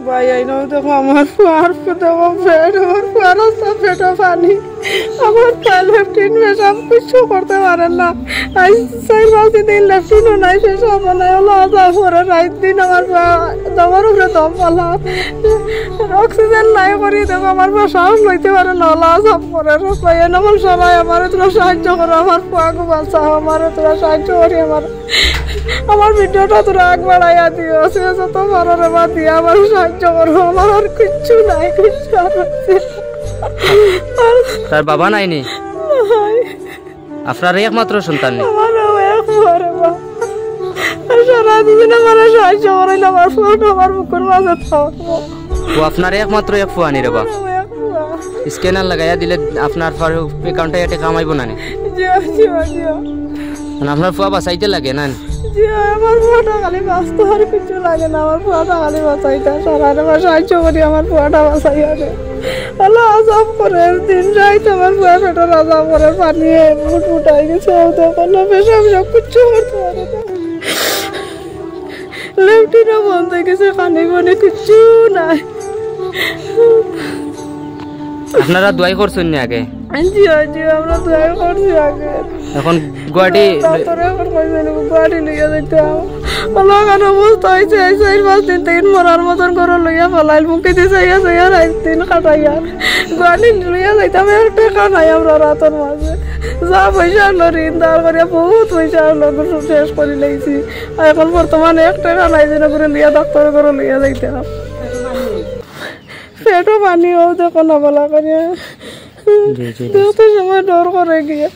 ভাই আইনাও দেখো আমার ফুয়ার দেখো ফেট আমার ফুয়ার রাস্তা ফেটো পানি আমার পায়ে লেফটিন সব কিছু করতে পারে না আই 4-5 দিন লেফটিনও নাই সব নাই হলো আজা করে রাত দিন আমার দমার উপরে দম পালা অক্সিজেন নাই করি দেখো আমার শ্বাস লইতে পারে না হলো সব করে ভাই এনমন সবাই আমার তোরা সাহায্য করো আমার ফুয়াকে বাঁচাও আমার তোরা সাহায্য করি আমার ভিডিওটা তোরা আগ বাড়াইয়া দিও সে যত পারো রে বা দিয়ে আমার সাহায্য করো আমার আর কিচ্ছু নাই কিচ্ছু তার বাবা নাইনি আপনার একমাত্র সন্তান নেই আমারও এক ঘরে বা সারা দিন আমার সাহায্য করে না আমার ফোন আমার বুকের মাঝে থাকবো ও আপনার একমাত্র এক ফুয়ানি রে বা স্ক্যানার লাগাইয়া দিলে আপনার অ্যাকাউন্টে এটা কামাইব না নি জিও জিও জিও আপনার ফুয়া বাঁচাইতে লাগে না জিও আমার ফুয়াটা খালি বাঁচতে আর কিছু লাগে না আমার ফুয়াটা খালি বাঁচাইতে সারা আমার সাহায্য করি আমার ফুয়াটা বাঁচাইয়া দে আল্লাহ আজাব করে দিন রাইতে আমার ফুয়া পেটের আজাব করে পানি মুট মুটাই গেছে ওদের কোনো পেশাব সব কিছু করতে পারে না লেফটিনও বন্ধ হয়ে গেছে পানি বনে কিচ্ছু নাই আপনারা দোয়াই করছেন নি আগে জিও জিও আমরা দোয়া করছি আগে এখন গুয়াহাটি গুয়াহাটি লইয়া যাইতাম আল্লাহ কেন অবস্থা হয়েছে 4-5 দিন 3 মরার মতন করে লইয়া ফেলাইল মুখে দিয়ে যাইয়া যাইয়া রাত দিন কাটাইয়া গুয়াহাটি লইয়া যাইতাম টাকা নাই আমরা রাতের মাঝে যা পয়সা হলো ঋণ ধার করিয়া বহুত পয়সা হলো শেষ করে লাইছি আর এখন বর্তমানে 1 টাকা নাই যেন করে লইয়া ডাক্তার করে লইয়া যাইতাম পেটও পানিও দেখো না বলা করিয়া সময় ডর করে গিয়ে